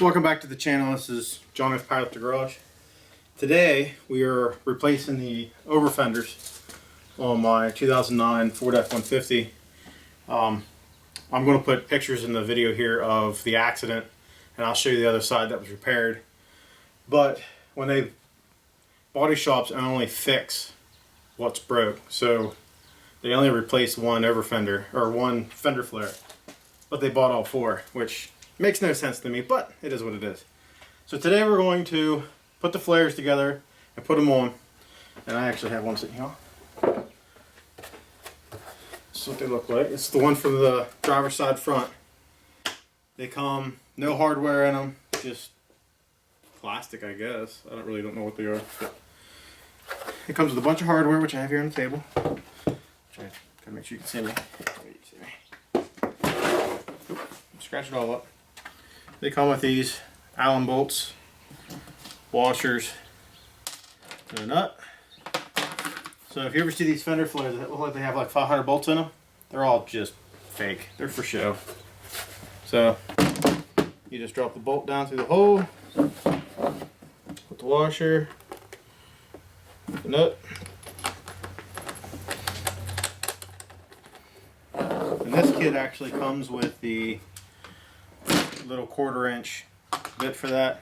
Welcome back to the channel. This is John with Pilot the Garage. Today we are replacing the over fenders on my 2009 Ford F-150. I'm going to put pictures in the video here of the accident, and I'll show you the other side that was repaired. But when they body shops only fix what's broke, so they only replaced one over fender or one fender flare, but they bought all four, which makes no sense to me, but it is what it is. So today we're going to put the flares together and put them on, and I actually have one sitting here. This is what they look like. It's the one from the driver's side front. They come, no hardware in them, just plastic, I guess. I don't know what they are. But it comes with a bunch of hardware, which I have here on the table. Gotta make sure you can see me. Oop, scratch it all up. They come with these Allen bolts, washers, and a nut. So if you ever see these fender flares that look like they have like 500 bolts in them, they're all just fake. They're for show. So you just drop the bolt down through the hole, put the washer, the nut, and this kit actually comes with the little 1/4 inch bit for that,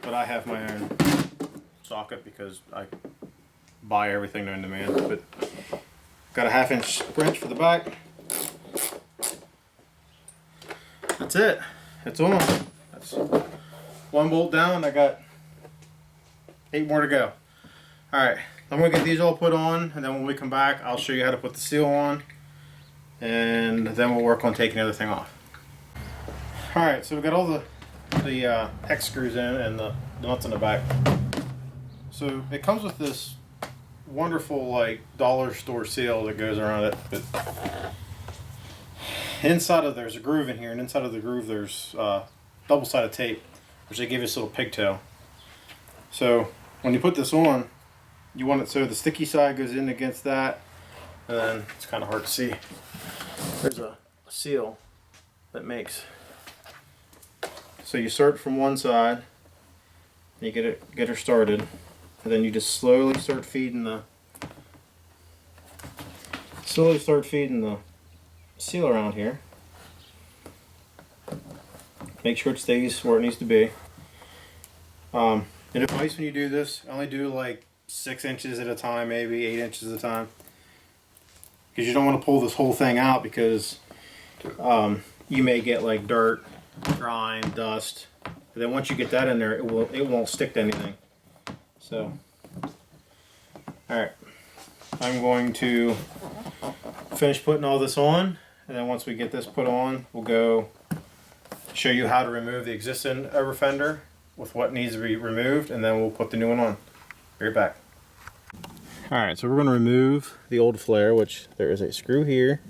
but I have my own socket because I buy everything on demand. But got a 1/2 inch wrench for the back. That's it. It's on. That's one bolt down. I got 8 more to go. Alright, I'm going to get these all put on, and then when we come back I'll show you how to put the seal on, and then we'll work on taking everything off. Alright, so we got all the hex screws in and the nuts in the back. So it comes with this wonderful like dollar store seal that goes around it. But inside of there's a groove in here, and inside of the groove there's double-sided tape, which they give you this little pigtail. So when you put this on, you want it so the sticky side goes in against that, and then it's kind of hard to see. There's a seal that makes. So you start from one side, and you get her started, and then you just slowly start feeding the seal around here. Make sure it stays where it needs to be. And advice when you do this, only do like 6 inches at a time, maybe 8 inches at a time, because you don't want to pull this whole thing out, because you may get like dirt, grime, dust. But then once you get that in there, it won't stick to anything. So, alright, I'm going to finish putting all this on, and then once we get this put on, we'll go show you how to remove the existing over fender with what needs to be removed, and then we'll put the new one on. Be right back. Alright, so we're going to remove the old flare, which there is a screw here,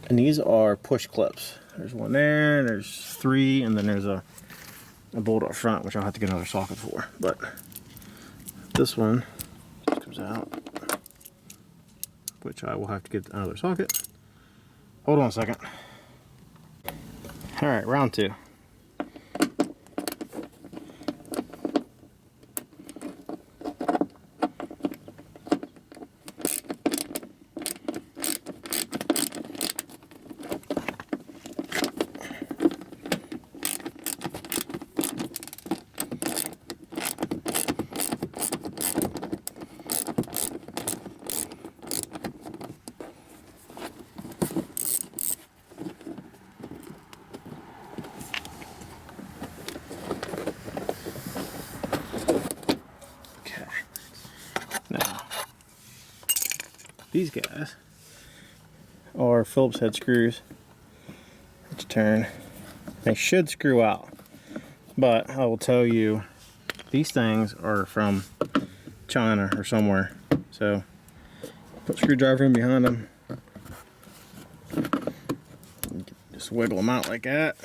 and these are push clips. There's one there, there's 3, and then there's a bolt up front, which I'll have to get another socket for. But this one just comes out, which I will have to get another socket. Hold on a second. Alright, round 2. These guys are Phillips head screws. Let's turn. They should screw out, but I will tell you, these things are from China or somewhere. So put a screwdriver in behind them. Just wiggle them out like that.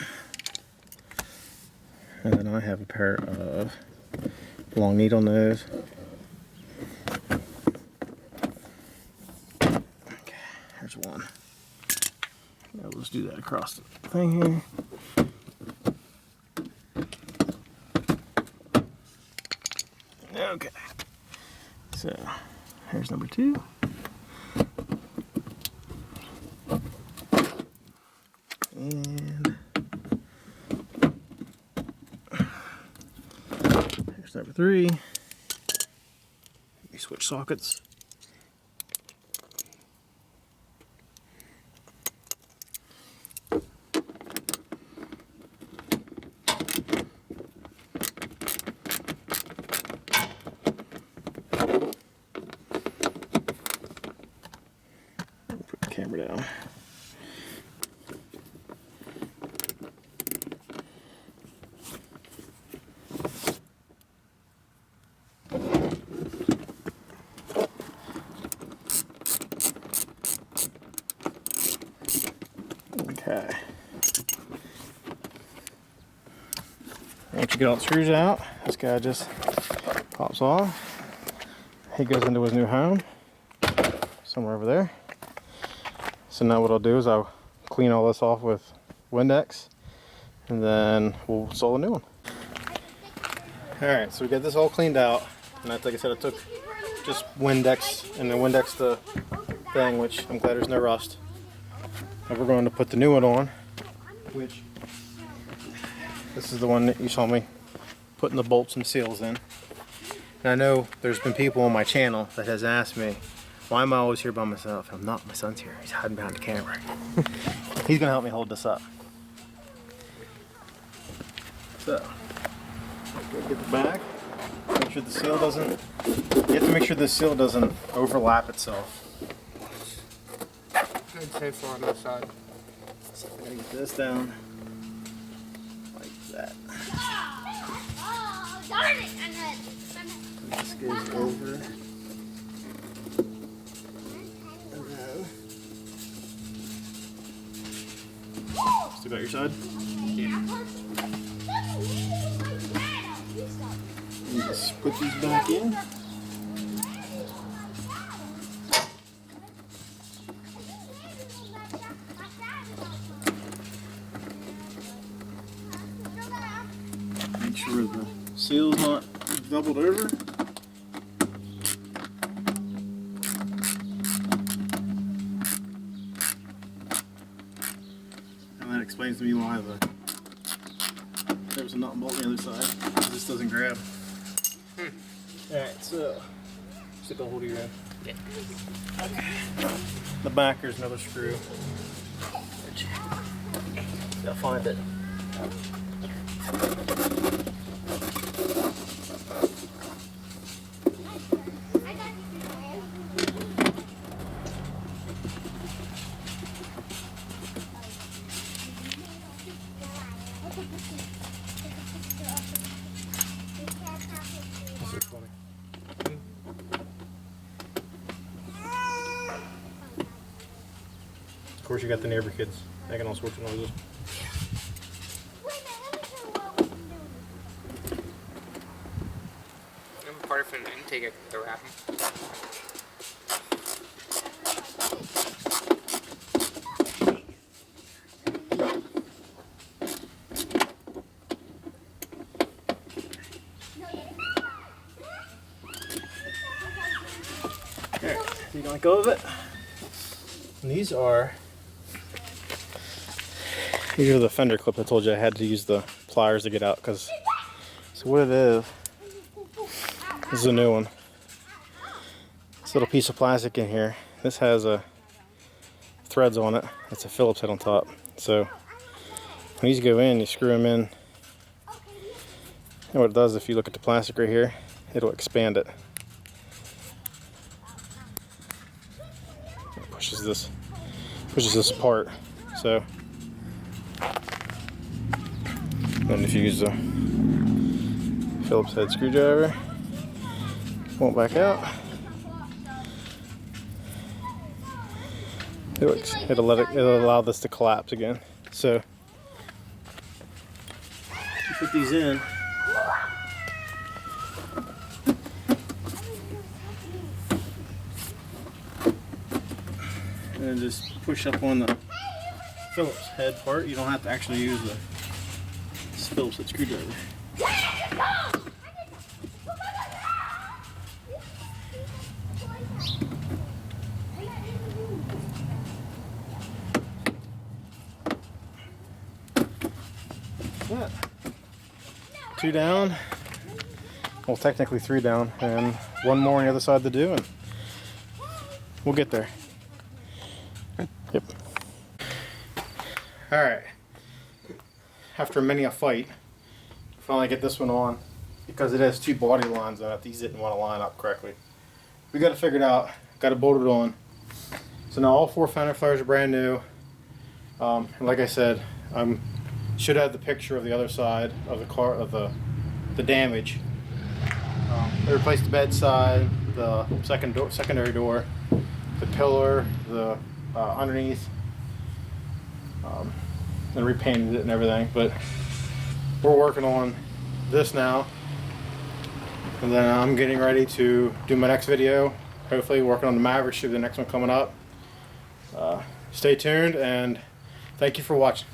And then I have a pair of long needle nose. There's one. Now let's do that across the thing here. Okay. So here's number 2. And here's number 3. We switch sockets. Put the camera down. Okay. Once you get all the screws out, this guy just pops off. He goes into his new home, somewhere over there. So now what I'll do is I'll clean all this off with Windex, and then we'll install a new one. Alright, so we got this all cleaned out, and like I said, I took just Windex and then Windex the thing, which I'm glad there's no rust. Now we're going to put the new one on, which this is the one that you saw me putting the bolts and seals in. And I know there's been people on my channel that has asked me, why am I always here by myself? I'm not, my son's here. He's hiding behind the camera. He's gonna help me hold this up. So, go get the back. Make sure the seal doesn't, you have to make sure the seal doesn't overlap itself. I'd say for on this side. So I'm gonna get this down like that. Oh, darn it! This goes over. Still got your side? Yeah. You just put these back in. Make sure the seal's not doubled over. And that explains to me why there was a nut and bolt on the other side. This doesn't grab. Alright, so stick a hold of your end. Yeah. Okay. The back, there's another screw. I'll find it. This is funny. Of course, you got the neighbor kids making all sorts of noises. I'm part from the intake at the wrapping. Okay, you gonna let go of it? And these are the fender clips I told you I had to use the pliers to get out. Cause so what it is a new one. This little piece of plastic in here. This has threads on it. It's a Phillips head on top. So when these go in, you screw them in. And what it does, if you look at the plastic right here, it'll expand it. It pushes this apart. So, and if you use the Phillips head screwdriver, it won't back out. It'll allow this to collapse again. So, you put these in. And just push up on the Phillips head part. You don't have to actually use the Phillips head screwdriver. 2 down. Well, technically 3 down, and 1 more on the other side to do, and we'll get there. Yep. Alright. After many a fight, finally get this one on. Because it has 2 body lines on it, these didn't want to line up correctly. We got to figure it out. Got to bolt it on. So now all 4 fender flares are brand new. And like I said, should have the picture of the other side of the car of the damage. They replaced the bedside, the secondary door, the pillar, the underneath, and repainted it and everything. But we're working on this now, and then I'm getting ready to do my next video. Hopefully, working on the Maverick. Should be the next one coming up. Stay tuned, and thank you for watching.